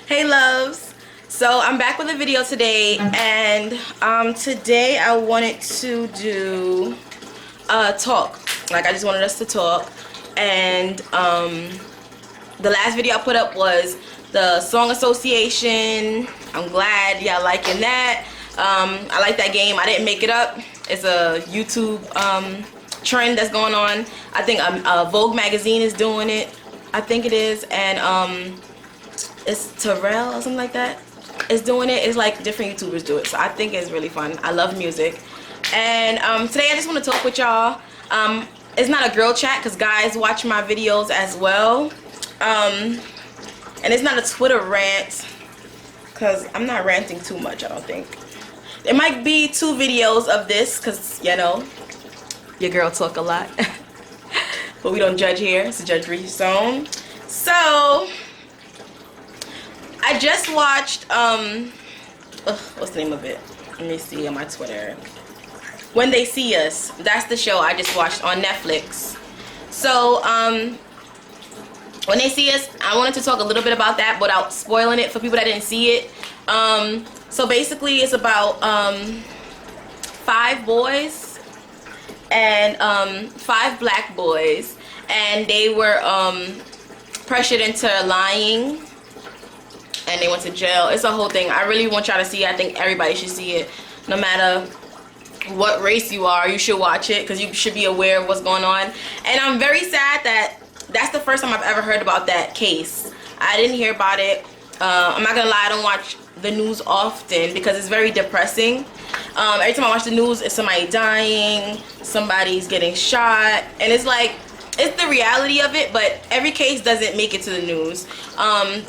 Hey loves, so I'm back with a video today, and today I wanted to do a talk. Like, I just wanted us to talk. And the last video I put up was the song association. I'm glad y'all liking that. I like that game. I didn't make it up. It's a YouTube trend that's going on. I think Vogue magazine is doing it. I think it is. And it's Terrell or something like that is doing it. It's like different YouTubers do it, so I think it's really fun. I love music. And today I just want to talk with y'all. It's not a girl chat because guys watch my videos as well. And it's not a Twitter rant because I'm not ranting too much, I don't think. There might be 2 videos of this because, you know, your girl talk a lot. But we don't judge here. It's a judge-free zone. So I just watched what's the name of it? Let me see on my Twitter. When They See Us. That's the show I just watched on Netflix. So When They See Us, I wanted to talk a little bit about that without spoiling it for people that didn't see it. So basically it's about 5 boys and 5 black boys, and they were pressured into lying, and they went to jail. It's a whole thing. I really want y'all to see it. I think everybody should see it. No matter what race you are, you should watch it because you should be aware of what's going on. And I'm very sad that that's the first time I've ever heard about that case. I didn't hear about it. I'm not gonna lie, I don't watch the news often because it's very depressing. Every time I watch the news, it's somebody dying, somebody's getting shot, and it's like, it's the reality of it, but every case doesn't make it to the news.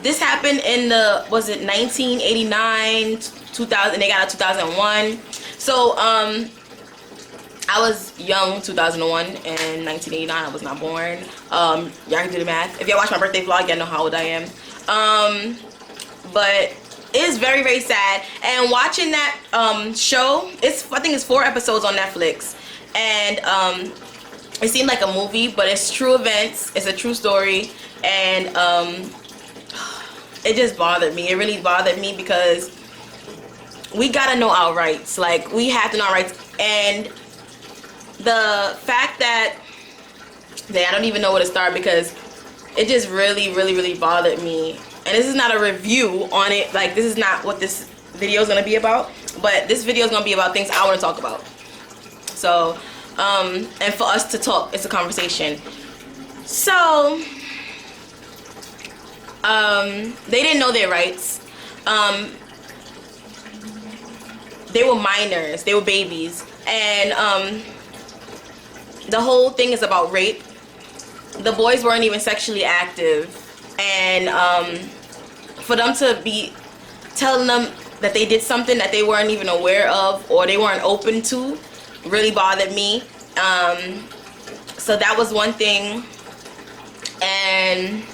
This happened in the, was it 1989, 2000, they got out 2001. So I was young 2001, and 1989 I was not born. Y'all can do the math. If y'all watch my birthday vlog, y'all know how old I am. But it is very, very sad. And watching that show, I think it's 4 episodes on Netflix, and it seemed like a movie, but it's true events. It's a true story, and it just bothered me. It really bothered me because we gotta know our rights. Like, we have to know our rights. And the fact that I don't even know where to start because it just really, really, really bothered me. And this is not a review on it. Like, this is not what this video is gonna be about. But this video is gonna be about things I want to talk about. So. And for us to talk, it's a conversation. So they didn't know their rights. They were minors, they were babies, and the whole thing is about rape. The boys weren't even sexually active, and for them to be telling them that they did something that they weren't even aware of or they weren't open to really bothered me. So that was one thing. And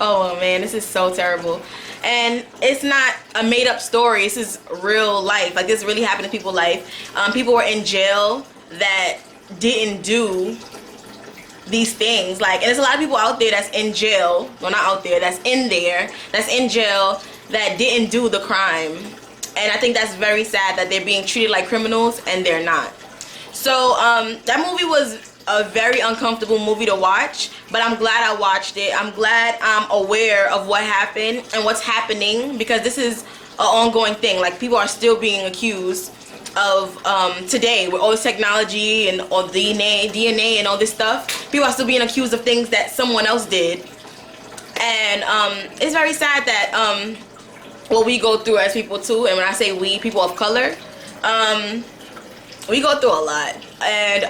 oh man, this is so terrible. And it's not a made-up story. This is real life. Like, this really happened in people's life. People were in jail that didn't do these things. Like, and there's a lot of people out there that's in jail, well, not out there, that's in there, that's in jail, that didn't do the crime. And I think that's very sad that they're being treated like criminals and they're not. So that movie was a very uncomfortable movie to watch, but I'm glad I watched it. I'm glad I'm aware of what happened and what's happening, because this is an ongoing thing. Like, people are still being accused of today with all this technology and all DNA and all this stuff. People are still being accused of things that someone else did. And it's very sad that what we go through as people too, and when I say we, people of color, we go through a lot. And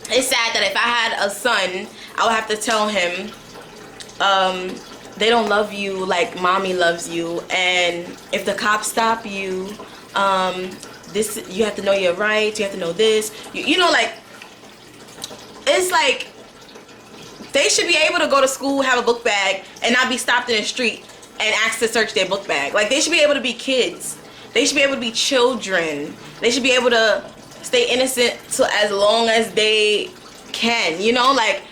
it's sad that if I had a son, I would have to tell him they don't love you like mommy loves you, and if the cops stop you, this, you have to know your rights, you have to know this, you know, like, it's like they should be able to go to school, have a book bag, and not be stopped in the street and asked to search their book bag. Like, they should be able to be kids. They should be able to be children. They should be able to stay innocent to as long as they can, you know, like.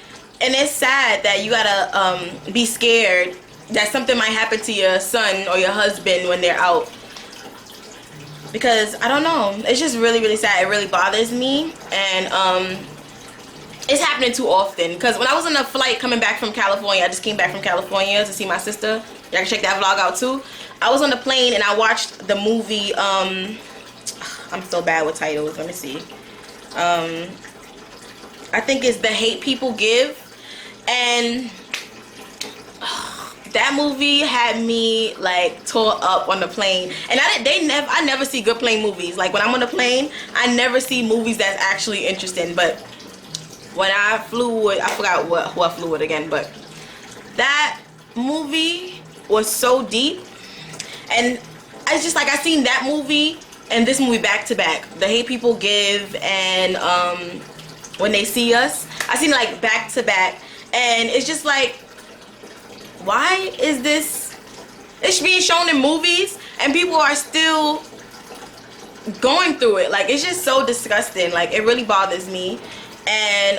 And it's sad that you gotta be scared that something might happen to your son or your husband when they're out. Because I don't know, it's just really, really sad. It really bothers me, and it's happening too often. Because when I was on a flight coming back from California, I just came back from California to see my sister. Y'all can check that vlog out too. I was on the plane and I watched the movie, I'm so bad with titles, let me see. I think it's The Hate People Give, and that movie had me like tore up on the plane. And I never see good plane movies. Like when I'm on the plane, I never see movies that's actually interesting. But when I flew with, I forgot who I flew with again, but that movie was so deep. And it's just like I seen that movie and this movie back to back. The Hate People Give and When They See Us. I seen it like back to back, and it's just like, why is this? It's being shown in movies and people are still going through it. Like, it's just so disgusting. Like, it really bothers me. And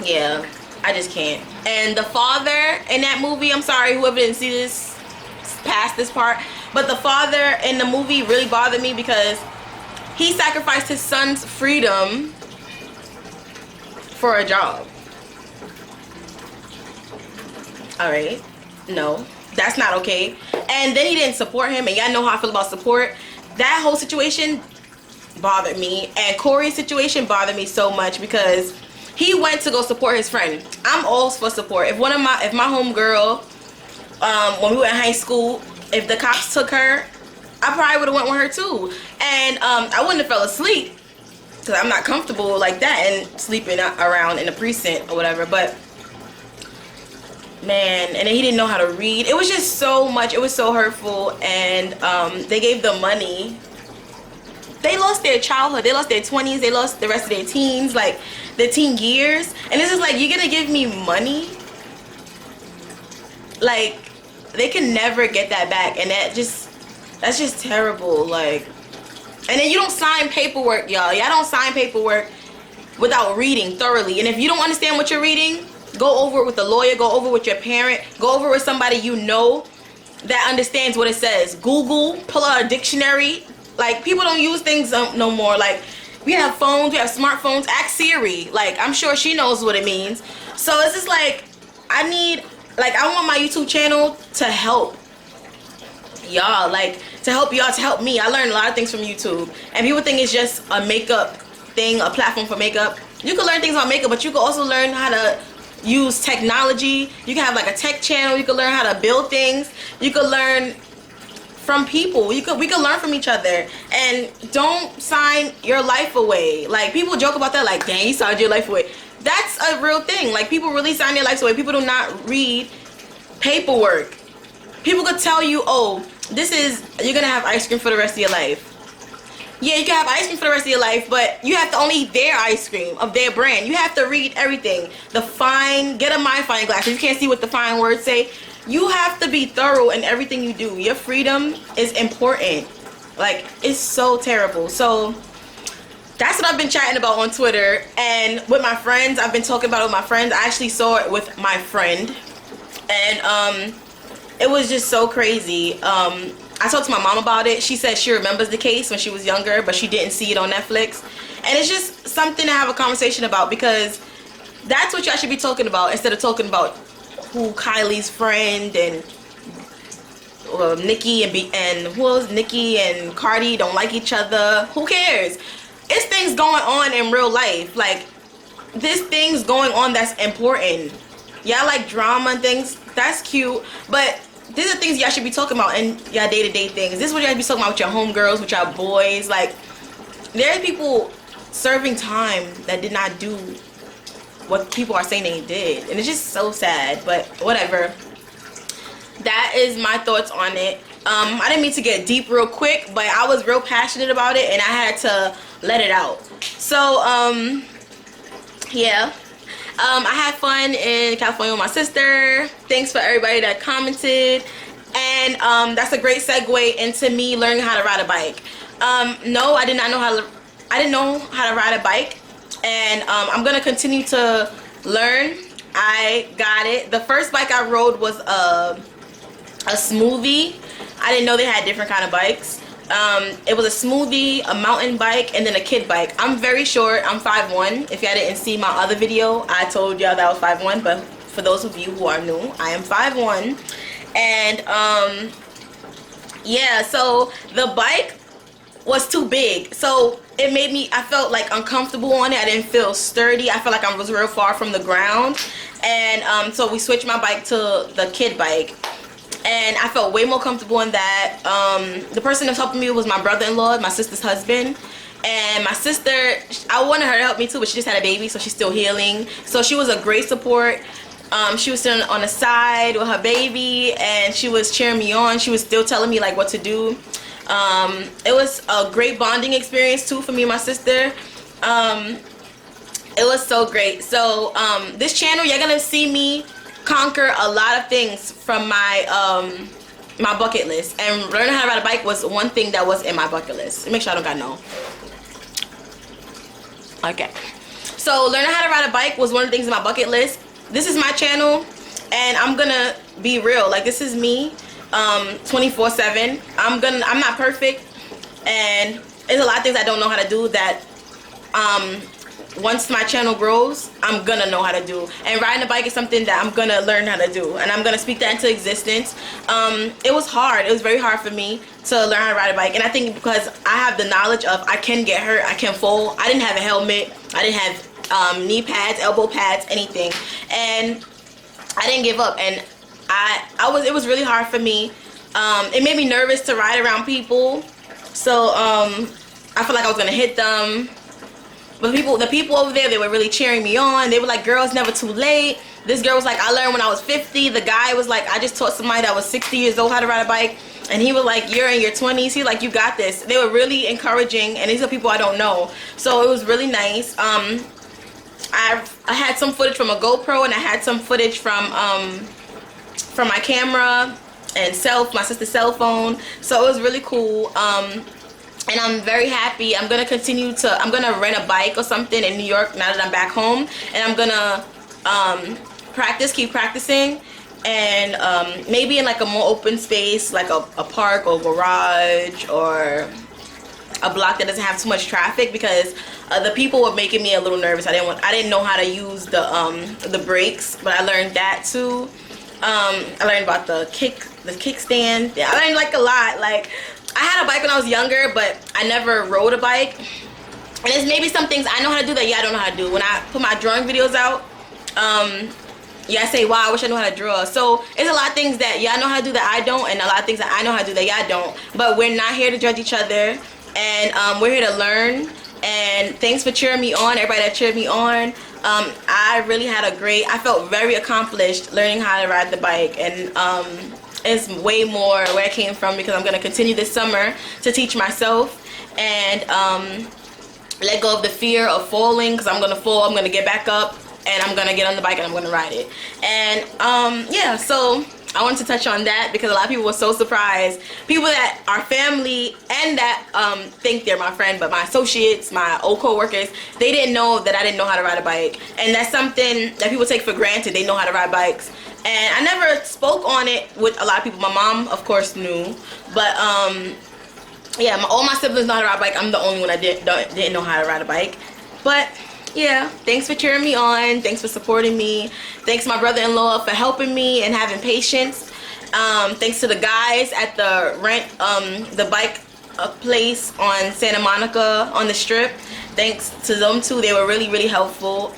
yeah, I just can't. And the father in that movie, I'm sorry whoever didn't see this past this part, but the father in the movie really bothered me because he sacrificed his son's freedom for a job. Alright, no, that's not okay. And then he didn't support him, and y'all know how I feel about support. That whole situation bothered me, and Corey's situation bothered me so much because he went to go support his friend. I'm all for support. If my homegirl, when we were in high school, if the cops took her, I probably would have went with her too. And I wouldn't have fell asleep because I'm not comfortable like that and sleeping around in a precinct or whatever. But man, and then he didn't know how to read. It was just so much. It was so hurtful. And they gave them money. They lost their childhood. They lost their 20s. They lost the rest of their teens, like their teen years. And it's just like, you're gonna give me money? Like, they can never get that back. And that's just terrible. Like, and then you don't sign paperwork, y'all. Y'all don't sign paperwork without reading thoroughly. And if you don't understand what you're reading, go over it with a lawyer, go over it with your parent, go over it with somebody you know that understands what it says. Google, pull out a dictionary. Like, people don't use things no more. Like, we have phones, we have smartphones. Ask Siri. Like, I'm sure she knows what it means. So it's just like, I want my YouTube channel to help y'all, like, to help y'all, to help me. I learned a lot of things from YouTube. And people think it's just a makeup thing, a platform for makeup. You can learn things about makeup, but you can also learn how to use technology. You can have like a tech channel. You can learn how to build things. You can learn from people. We can learn from each other. And don't sign your life away. Like, people joke about that, like, dang, you signed your life away. That's a real thing. Like, people really sign their lives away. People do not read paperwork. People could tell you, oh, you're gonna have ice cream for the rest of your life. Yeah, you can have ice cream for the rest of your life, but you have to only eat their ice cream of their brand. You have to read everything. Get a magnifying glass. If you can't see what the fine words say, you have to be thorough in everything you do. Your freedom is important. Like, it's so terrible. So that's what I've been chatting about on Twitter. And with my friends, I've been talking about it with my friends. I actually saw it with my friend. And it was just so crazy. I talked to my mom about it. She said she remembers the case when she was younger, but she didn't see it on Netflix. And it's just something to have a conversation about, because that's what y'all should be talking about instead of talking about who Kylie's friend and Nicki and who else? Nicki and Cardi don't like each other. Who cares? It's things going on in real life. Like, this thing's going on that's important. Y'all like drama and things. That's cute, but these are things y'all should be talking about in y'all day-to-day things. This is what y'all be talking about with your homegirls, with y'all boys. Like, there's people serving time that did not do what people are saying they did, and it's just so sad. But whatever. That is my thoughts on it. I didn't mean to get deep real quick, but I was real passionate about it, and I had to let it out. So yeah. I had fun in California with my sister. Thanks for everybody that commented. And that's a great segue into me learning how to ride a bike. No, I didn't know how to ride a bike. And I'm gonna continue to learn. I got it. The first bike I rode was a smoothie. I didn't know they had different kind of bikes. It was a smoothie, a mountain bike, and then a kid bike. I'm very short. I'm 5'1". If y'all didn't see my other video, I told y'all that I was 5'1", but for those of you who are new, I am 5'1". And yeah, so the bike was too big, so it made me, I felt like uncomfortable on it. I didn't feel sturdy. I felt like I was real far from the ground. And so we switched my bike to the kid bike, and I felt way more comfortable in that. The person that was helping me was my brother-in-law, my sister's husband. And my sister, I wanted her to help me too, but she just had a baby, so she's still healing. So she was a great support. She was sitting on the side with her baby, and she was cheering me on. She was still telling me like what to do. It was a great bonding experience too for me and my sister. It was so great. So this channel, you're gonna see me conquer a lot of things from my my bucket list, and learning how to ride a bike was one thing that was in my bucket list. Make sure I don't got no. Okay, so learning how to ride a bike was one of the things in my bucket list. This is my channel, and I'm gonna be real, like this is me 24/7. I'm not perfect, and there's a lot of things I don't know how to do that once my channel grows, I'm gonna know how to do. And riding a bike is something that I'm gonna learn how to do, and I'm gonna speak that into existence. It was hard. It was very hard for me to learn how to ride a bike, and I think because I have the knowledge of I can get hurt, I can fall. I didn't have a helmet. I didn't have knee pads, elbow pads, anything, and I didn't give up. And it was really hard for me. It made me nervous to ride around people, so I felt like I was gonna hit them. But the people over there, they were really cheering me on. They were like, girl, it's never too late. This girl was like, I learned when I was 50. The guy was like, I just taught somebody that was 60 years old how to ride a bike. And he was like, you're in your 20s. He like, you got this. They were really encouraging, and these are people I don't know. So it was really nice. I had some footage from a GoPro, and I had some footage from my camera and my sister's cell phone. So it was really cool. And I'm very happy. I'm gonna rent a bike or something in New York now that I'm back home, and I'm gonna keep practicing, and maybe in like a more open space, like a park or garage or a block that doesn't have too much traffic, because the people were making me a little nervous. I didn't know how to use the brakes, but I learned that too. I learned about the kickstand. Yeah, I learned like a lot. Like, I had a bike when I was younger, but I never rode a bike. And there's maybe some things I know how to do that I don't know how to do. When I put my drawing videos out, I say, wow, I wish I knew how to draw. So it's a lot of things that y'all know how to do that I don't, and a lot of things that I know how to do that y'all don't. But we're not here to judge each other, and we're here to learn. And thanks for cheering me on, everybody that cheered me on. I really had I felt very accomplished learning how to ride the bike, and it's way more where I came from, because I'm going to continue this summer to teach myself and let go of the fear of falling, because I'm going to fall, I'm going to get back up, and I'm going to get on the bike and I'm going to ride it. And yeah, so I wanted to touch on that because a lot of people were so surprised. People that are family and that think they're my friend, but my associates, my old co-workers, they didn't know that I didn't know how to ride a bike. And that's something that people take for granted. They know how to ride bikes. And I never spoke on it with a lot of people. My mom, of course, knew. But yeah, all my siblings know how to ride a bike. I'm the only one that didn't know how to ride a bike. But yeah, thanks for cheering me on. Thanks for supporting me. Thanks to my brother-in-law for helping me and having patience. Thanks to the guys at the bike place on Santa Monica on the Strip. Thanks to them too. They were really, really helpful.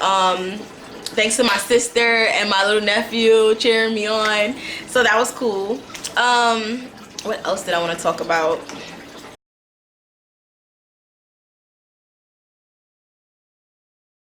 Thanks to my sister and my little nephew cheering me on. So that was cool. What else did I want to talk about?